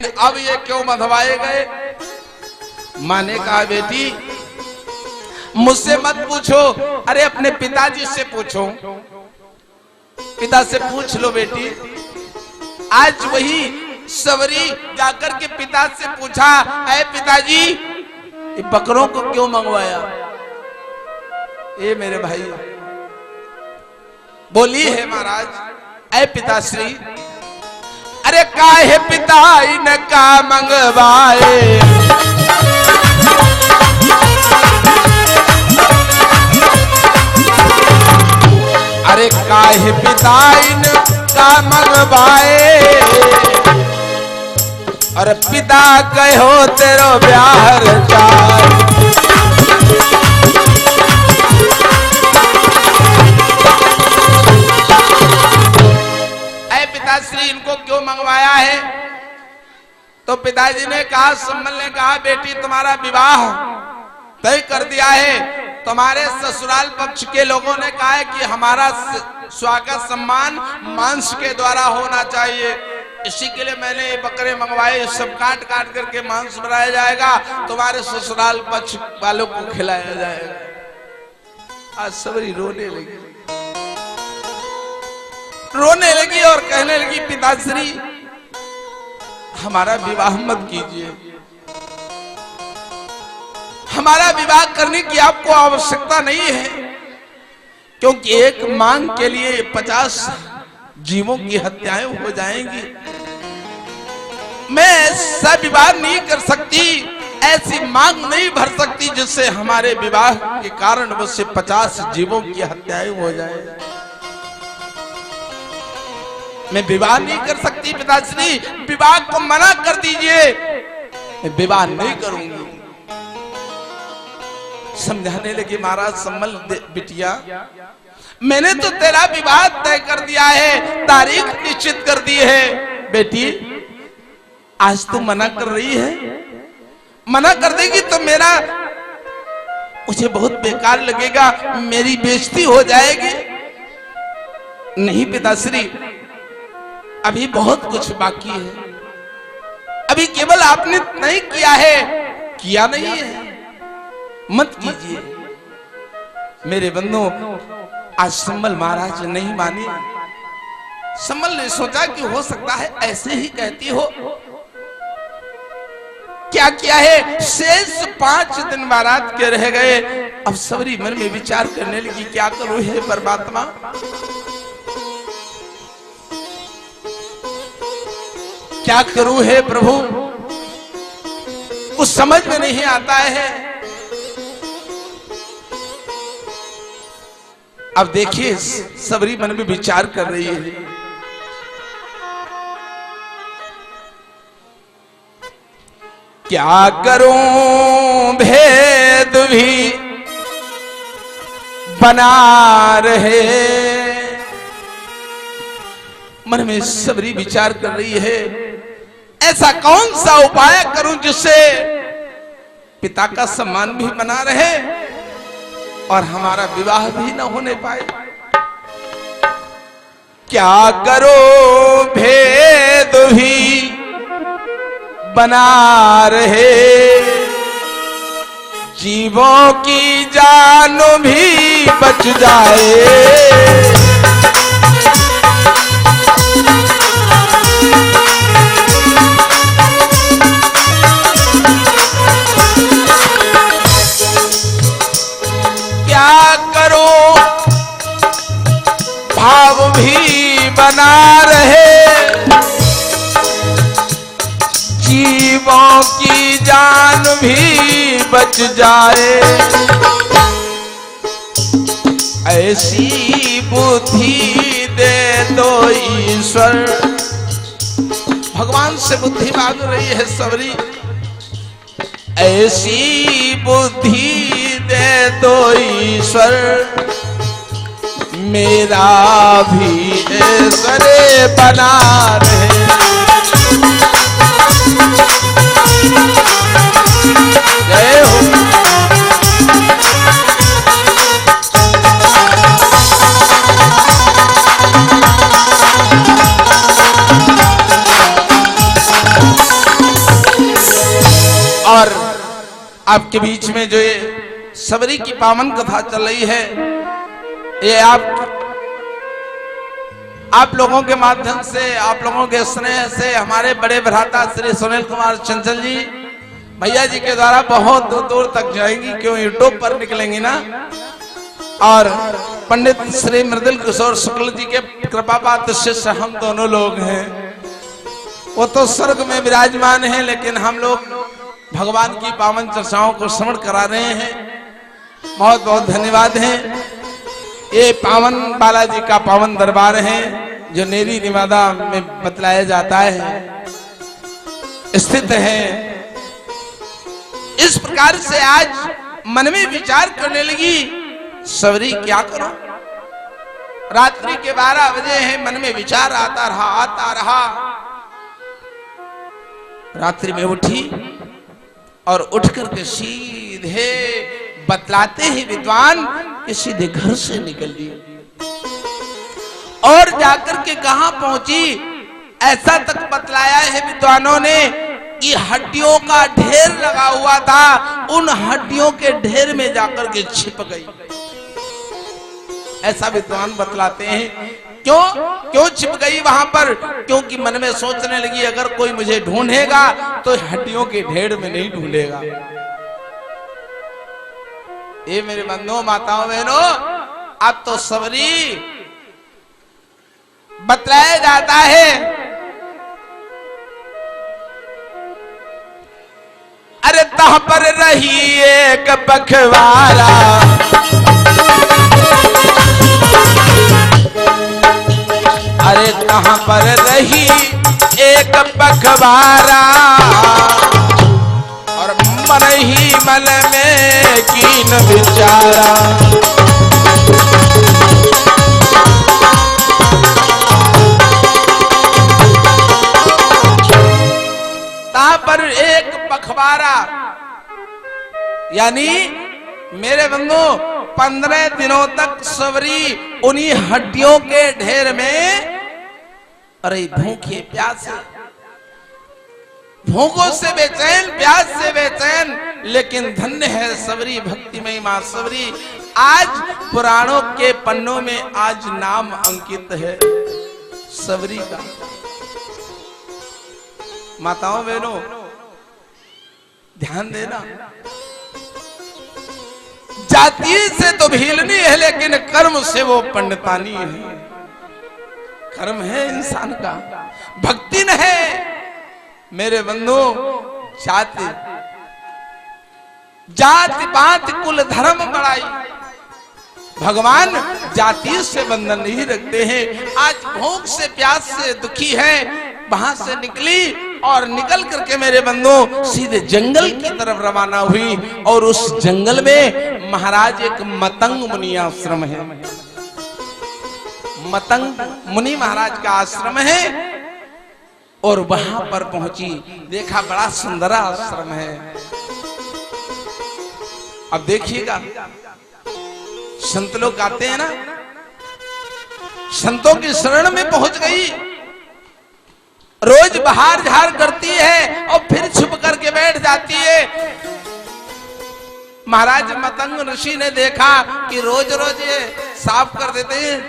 अब ये क्यों मधवाए गए? माँ ने कहा बेटी मुझसे मत पूछो, अरे अपने पिताजी से पूछो, पिता से पूछ लो बेटी। आज वही सवरी जाकर के पिता से पूछा, ऐ पिताजी ये बकरों को क्यों मंगवाया? ये मेरे भाई बोली है महाराज, ऐ पिताश्री अरे काहे पिता इनका मंगवाए, अरे काहे पिता इनका मंगवाए, और पिता कहो तेरो ब्याह रचाए। पिताश्री इनको क्यों मंगवाया है? तो पिताजी ने कहा, सम्मल ने कहा बेटी तुम्हारा विवाह तय कर दिया है, तुम्हारे ससुराल पक्ष के लोगों ने कहा है कि हमारा स्वागत सम्मान मांस के द्वारा होना चाहिए, इसी के लिए मैंने ये बकरे मंगवाए, सब काट काट करके मांस बनाया जाएगा, तुम्हारे ससुराल पक्ष वालों को खिलाया जाएगा। आज सबरी रोने लगी और कहने लगी पिताश्री हमारा विवाह मत कीजिए, हमारा विवाह करने की आपको आवश्यकता नहीं है, क्योंकि एक मांग के लिए 50 जीवों की हत्याएं हो जाएंगी। मैं ऐसा विवाह नहीं कर सकती, ऐसी मांग नहीं भर सकती जिससे हमारे विवाह के कारण उससे 50 जीवों की हत्याएं हो जाए। मैं विवाह नहीं कर सकती पिताश्री, विवाह को मना कर दीजिए, मैं विवाह नहीं करूंगी। समझाने लगी महाराज सम्मल बिटिया मैंने तो तेरा विवाह तय कर दिया है, तारीख निश्चित कर दी है, बेटी आज तू मना कर रही है, मना कर देगी तो मेरा मुझे बहुत बेकार लगेगा, मेरी बेइज्जती हो जाएगी। नहीं पिताश्री अभी बहुत कुछ बाकी है, अभी केवल आपने नहीं किया है, किया नहीं है, मत कीजिए। मेरे बंधु आज सम्मल महाराज नहीं माने। सम्मल ने सोचा कि हो सकता है ऐसे ही कहती हो। क्या किया है, शेष 5 दिन बारात के रह गए। अब सबरी मन में विचार करने लगी क्या करूं हे परमात्मा, क्या करूं हे प्रभु, कुछ समझ में नहीं आता है। अब देखिए सबरी मन में विचार कर रही है, क्या करूं भेद भी बना रहे, मन में सबरी विचार कर रही है, ऐसा कौन सा उपाय करूं जिससे पिता का सम्मान भी बना रहे और हमारा विवाह भी न होने पाए। क्या करो भेद भी बना रहे, जीवों की जान भी बच जाए, भाव भी बना रहे, जीवों की जान भी बच जाए, ऐसी बुद्धि दे दो ईश्वर। भगवान से बुद्धि मांग रही है सबरी, ऐसी बुद्धि दे दो ईश्वर, मेरा भी ऐसरे बना रहे। जय हो। आपके बीच में जो ये सबरी की पावन कथा चल रही है, ये आप लोगों के माध्यम से, आप लोगों के स्नेह से हमारे बड़े भ्राता श्री सुनील कुमार चंचल जी भैया जी के द्वारा बहुत दूर दूर तक जाएंगी, क्यों यूट्यूब पर निकलेंगी ना। और पंडित श्री मृदुल किशोर शुक्ल जी के कृपा पात्र शिष्य हम दोनों लोग हैं। वो तो स्वर्ग में विराजमान हैं, लेकिन हम लोग भगवान की पावन चर्चाओं को श्रवण करा रहे हैं। बहुत बहुत धन्यवाद है। ये पावन बालाजी का पावन दरबार है जो नेरी निवादा में बतलाया जाता है स्थित है। इस प्रकार से आज मन में विचार करने लगी, सबरी क्या करो। रात्रि के 12 बजे है, मन में विचार आता रहा। रात्रि में उठी और उठ करके सीधे बतलाते ही विद्वान कि सीधे घर से निकल ली और जाकर के कहां पहुंची, ऐसा तक बतलाया है विद्वानों ने कि हड्डियों का ढेर लगा हुआ था, उन हड्डियों के ढेर में जाकर के छिप गई। ऐसा विद्वान बतलाते हैं। क्यों छिप गई वहां पर? क्योंकि मन में सोचने लगी अगर कोई मुझे ढूंढेगा तो हड्डियों के ढेर में नहीं ढूंढेगा। ये मेरे बंधुओं माताओं बहनों, अब तो सबरी बतलाया जाता है। अरे तह पर रही एक बखवारा, अरे तहां पर रही एक बखवारा, और मन ही मन में कीन विचारा। तहां पर एक बखवारा, यानी मेरे बंधु 15 दिनों तक सबरी उन्हीं हड्डियों के ढेर में, अरे भूखे प्यासे, भूखों से बेचैन, प्यास से बेचैन, लेकिन धन्य है सबरी, भक्तिमयी मां सबरी। आज पुराणों के पन्नों में आज नाम अंकित है सबरी का। माताओं बहनों ध्यान देना, जाति से तो भीलनी है लेकिन कर्म से वो पंडितानी है। कर्म है इंसान का, भक्ति न है। मेरे बंधु, जाति पात कुल धर्म बढ़ाई, भगवान जाति से बंधन नहीं रखते हैं। आज भूख से प्यास से दुखी है, वहां से निकली और निकल करके मेरे बंधु सीधे जंगल की तरफ रवाना हुई। और उस जंगल में महाराज एक मतंग मुनि आश्रम है, मतंग मुनि महाराज का आश्रम है। और वहां पर पहुंची, देखा बड़ा सुंदर आश्रम है। अब देखिएगा, संत लोग आते हैं ना, संतों की शरण में पहुंच गई, रोज बाहर झाड़ करती है और फिर छुप करके बैठ जाती है। महाराज मतंग ऋषि ने देखा कि रोज रोज ये साफ कर देते हैं।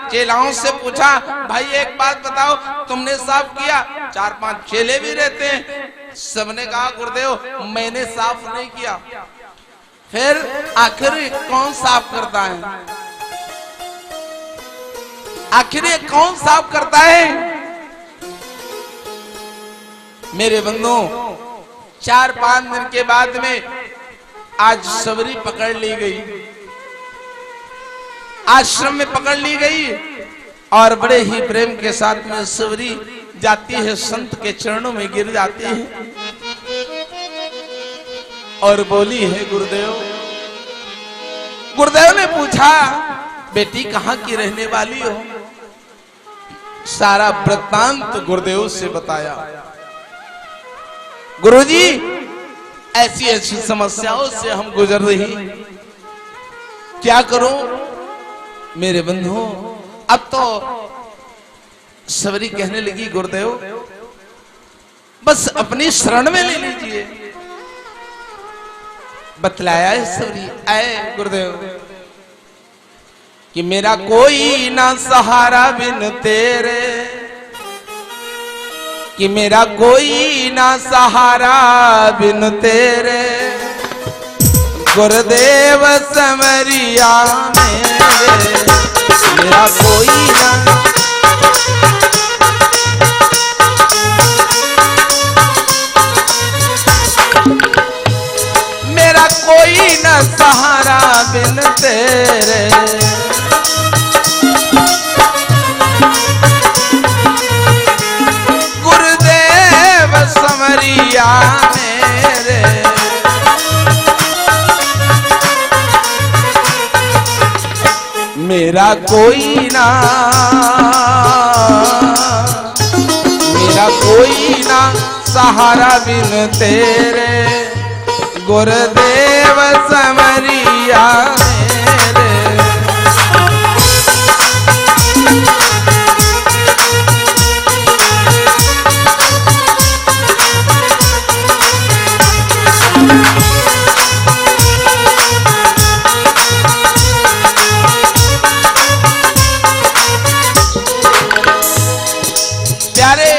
चेलाओं से पूछा, भाई एक बात बताओ, तुमने साफ किया? 4-5 चेले भी रहते हैं। सबने कहा गुरुदेव मैंने साफ नहीं किया। फिर आखिर कौन साफ करता है? आखिर कौन साफ करता है? मेरे बंधु 4-5 दिन के बाद में आज सबरी पकड़ ली गई, आश्रम में पकड़ ली गई। और बड़े ही प्रेम के साथ में सबरी जाती है, संत के चरणों में गिर जाती है और बोली है गुरुदेव। गुरुदेव ने पूछा, बेटी कहाँ की रहने वाली हो? सारा वृत्तांत गुरुदेव से बताया। गुरुजी ऐसी ऐसी समस्याओं से हम गुजर रही, क्या करूं? मेरे बंधु अब तो सबरी कहने लगी, गुरुदेव बस अपनी शरण में ले लीजिए, बतलाया है सवरी आए गुरुदेव कि मेरा कोई ना सहारा बिन तेरे, कि मेरा कोई ना सहारा बिन तेरे, गुरुदेव समरिया मेरे, मेरा कोई ना, मेरा कोई ना सहारा बिन तेरे, गुरुदेव समरिया मेरे, मेरा कोई ना, मेरा कोई ना सहारा बिन तेरे, गुरुदेव समरिया मेरे। प्यारे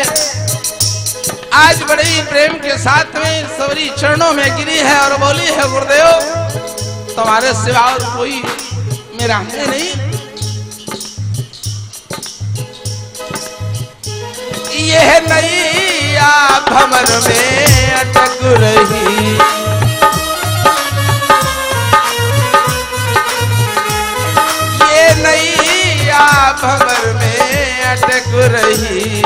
आज बड़े ही प्रेम के साथ में सवरी चरणों में गिरी है और बोली है गुरुदेव तुम्हारे सिवा और कोई मेरा है नहीं, यह नैया भंवर में अटक रही, ये नैया भंवर में अटक रही,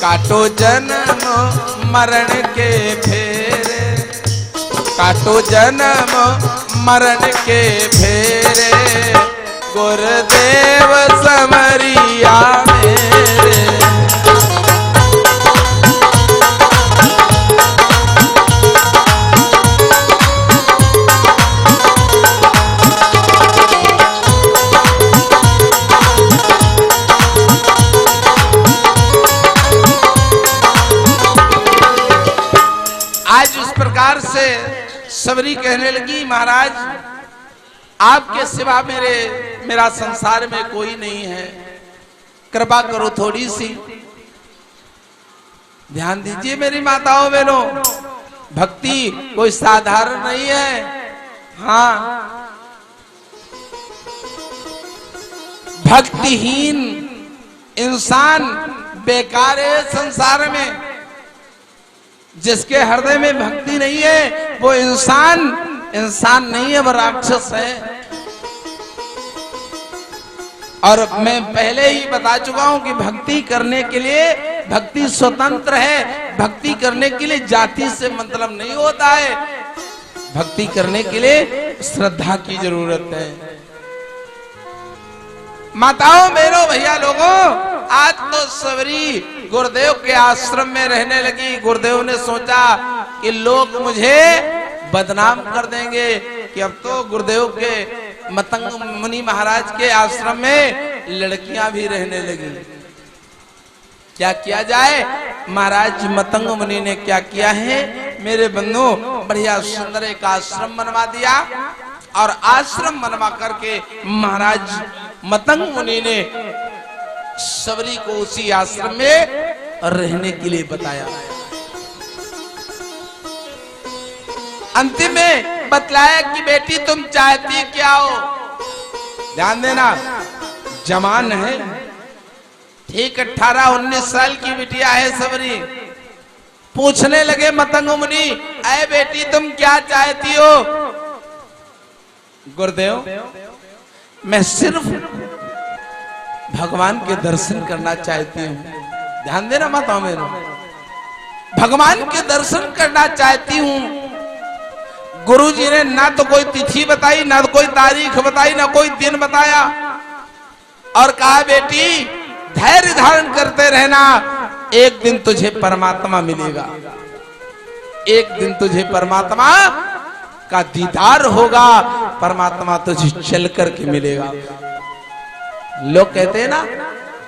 काटो जन्म मरण के फेरे, काटो जन्म मरण के फेरे, गुरुदेव समरिया मेरे। आज उस प्रकार से सवरी कहने लगी महाराज आपके सिवा मेरा संसार में कोई नहीं है, कृपा करो थोड़ी सी। ध्यान दीजिए मेरी माताओं बहनों, भक्ति कोई साधारण नहीं है। हाँ, भक्तिहीन इंसान बेकार है संसार में। जिसके हृदय में भक्ति नहीं है वो इंसान नहीं है, वो राक्षस है। और मैं पहले ही बता चुका हूं कि भक्ति करने के लिए भक्ति स्वतंत्र है, भक्ति करने के लिए जाति से मतलब नहीं होता है, भक्ति करने के लिए श्रद्धा की जरूरत है। माताओं बहनों भैया लोगों, आज तो सवरी गुरुदेव के आश्रम में रहने लगी। गुरुदेव ने सोचा कि लोग मुझे बदनाम कर देंगे कि अब तो गुरुदेव के मतंग मुनि महाराज के आश्रम में लड़कियां भी रहने लगी। क्या किया जाए? महाराज मतंग मुनि ने क्या किया है मेरे बंधु, बढ़िया सुंदर एक आश्रम बनवा दिया। और आश्रम बनवा करके महाराज मतंग मुनि ने सवरी को उसी आश्रम में रहने के लिए बताया। अंतिम में बतलाया कि बेटी तुम चाहती क्या हो? ध्यान देना, जवान है, ठीक 18-19 साल की बिटिया है सवरी। पूछने लगे मतंग मुनि, ऐ बेटी तुम क्या चाहती हो? गुरुदेव मैं सिर्फ भगवान के दर्शन करना चाहती हूँ। ध्यान देना माताओं मेरे, भगवान के दर्शन करना चाहती हूँ। गुरुजी ने ना तो कोई तिथि बताई, ना कोई तारीख बताई, ना कोई दिन बताया, और कहा बेटी धैर्य धारण करते रहना, एक दिन तुझे परमात्मा मिलेगा, एक दिन तुझे परमात्मा का दीदार होगा, परमात्मा तुझे चल करके मिलेगा। लोग कहते हैं ना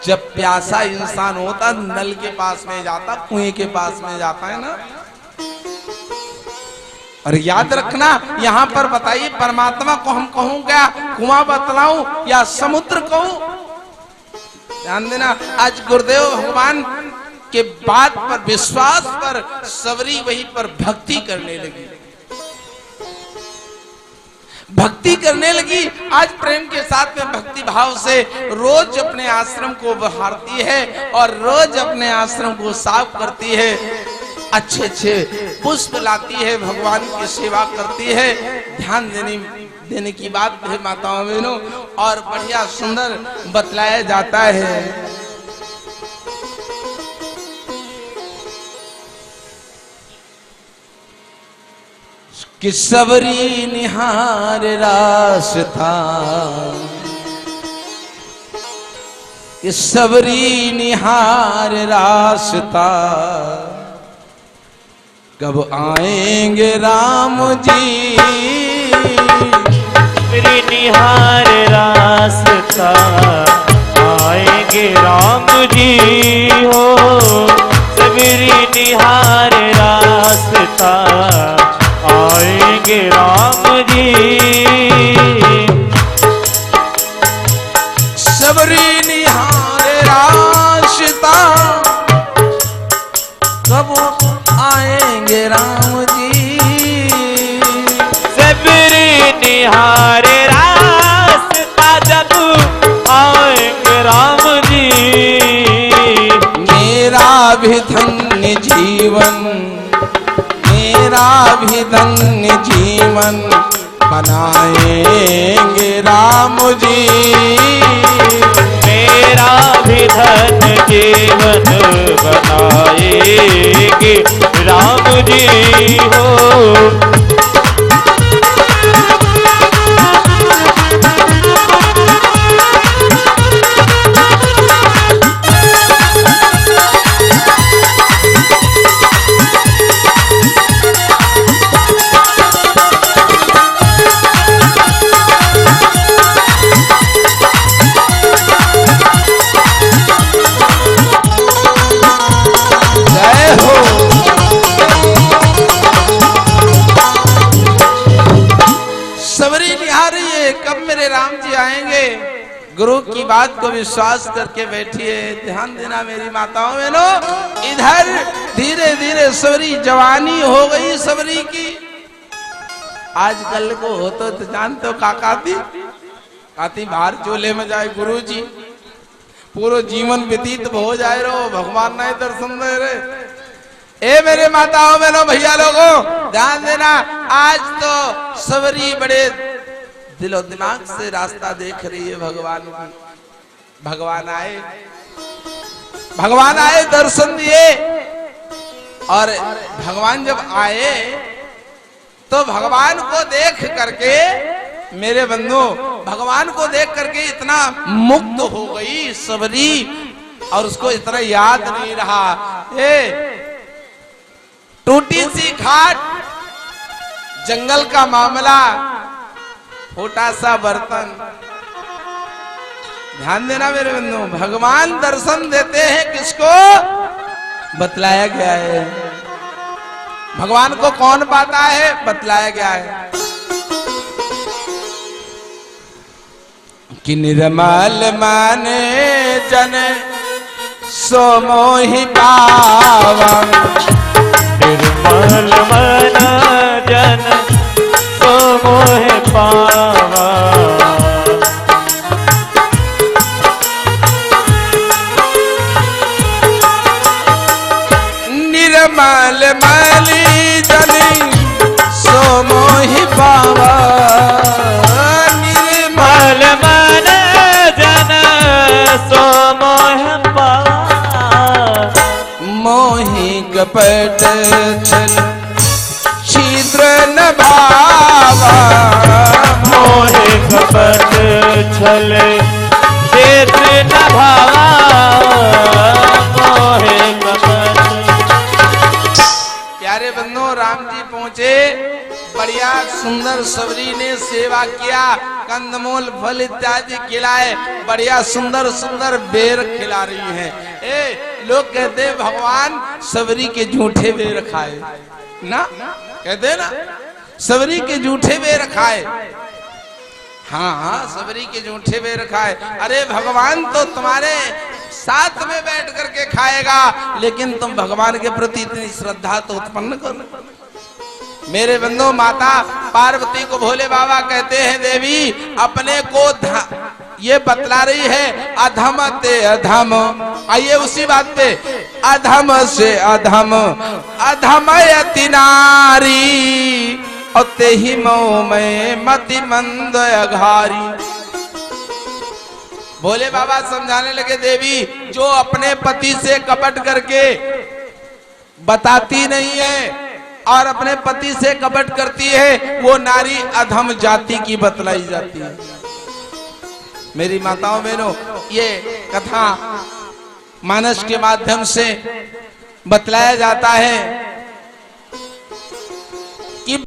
जब प्यासा इंसान होता नल के पास में जाता, कुएं के पास में जाता है ना। और याद रखना, यहाँ पर बताइए परमात्मा को हम कहूं क्या, कुआं बतलाऊं या समुद्र कहूं? ध्यान देना, आज गुरुदेव भगवान के बात पर विश्वास पर सबरी वहीं पर भक्ति करने लगी, भक्ति करने लगी। आज प्रेम के साथ में भक्ति भाव से रोज अपने आश्रम को बहारती है और रोज अपने आश्रम को साफ करती है, अच्छे अच्छे पुष्प लाती है, भगवान की सेवा करती है। ध्यान देने की बात है माताओं बहनों, और बढ़िया सुंदर बतलाया जाता है। कि सबरी निहार रास्ता, कि सबरी निहार रास्ता, कब आएंगे राम जी। सबरी निहार रास्ता, आएंगे राम जी हो। सबरी निहार रास्ता, आएंगे राम जी। सबरी निहार रास्ता, कब आएंगे राम जी। सबरी निहार रास्ता, जब आएंगे राम जी। मेरा भी धन्य जीवन, मेरा भी धन्य जीवन बनाएंगे राम जी। मेरा भी धन्य जीवन बनाएंगे राम जी हो। गुरु की बात को विश्वास करके बैठिए। ध्यान देना मेरी माताओं बहनों, इधर धीरे धीरे सबरी जवानी हो गई सबरी की। आजकल को हो तो जानते हो काकाती आती बाहर चोले में जाए गुरुजी, पूरा जीवन व्यतीत हो जाए रो, भगवान ना दर्शन दे रहे। ए मेरे माताओं बहनों भैया लोगों ध्यान देना, आज तो सबरी बड़े दिलो दिमाग से रास्ता देख रही है भगवान की। भगवान आए दर्शन दिए, और भगवान जब आए तो भगवान को देख करके मेरे बंधु, भगवान को देख करके इतना मुक्त हो गई सबरी, और उसको इतना याद नहीं रहा। टूटी सी घाट, जंगल का मामला, छोटा सा बर्तन। ध्यान देना मेरे बंधु, भगवान दर्शन देते हैं किसको? बतलाया गया है। भगवान को कौन पाता है? बतलाया गया है कि निर्मल मन जन सो मोहि पावन। निर्मल मन जन सो मोहि पावा। निर्मल मली जनी सो मोहि पावा। निर्मल मन जन सो मोहि पावा। मोहि कपट छल छिद्र न भावा। मोहि कपट छल छिद्र न भावा। मोहि कपट। प्यारे बंधु राम जी पहुंचे, बढ़िया सुंदर सबरी ने सेवा किया, कंदमूल फल इत्यादि खिलाए, बढ़िया सुंदर सुंदर बेर खिला रही हैं। लोग कहते हैं भगवान सबरी के झूठे बेर खाए ना, कहते ना सबरी के झूठे बेर खाए। हाँ हाँ, सबरी के झूठे बेर खाए। अरे भगवान तो तुम्हारे साथ में बैठ करके खाएगा, लेकिन तुम भगवान के प्रति इतनी श्रद्धा तो उत्पन्न करो। मेरे बंधु, माता पार्वती को भोले बाबा कहते हैं देवी अपने को ये बतला रही है अधम ते अधम। आइए उसी बात पे, अधम से अधम अधमयति नारी और ते ही मो में मति मंद अघारी। भोले बाबा समझाने लगे देवी जो अपने पति से कपट करके बताती नहीं है और अपने पति से कपट करती है, वो नारी अधम जाति की बतलाई जाती है। मेरी माताओं बहनों, ये कथा मानस के माध्यम से बतलाया जाता है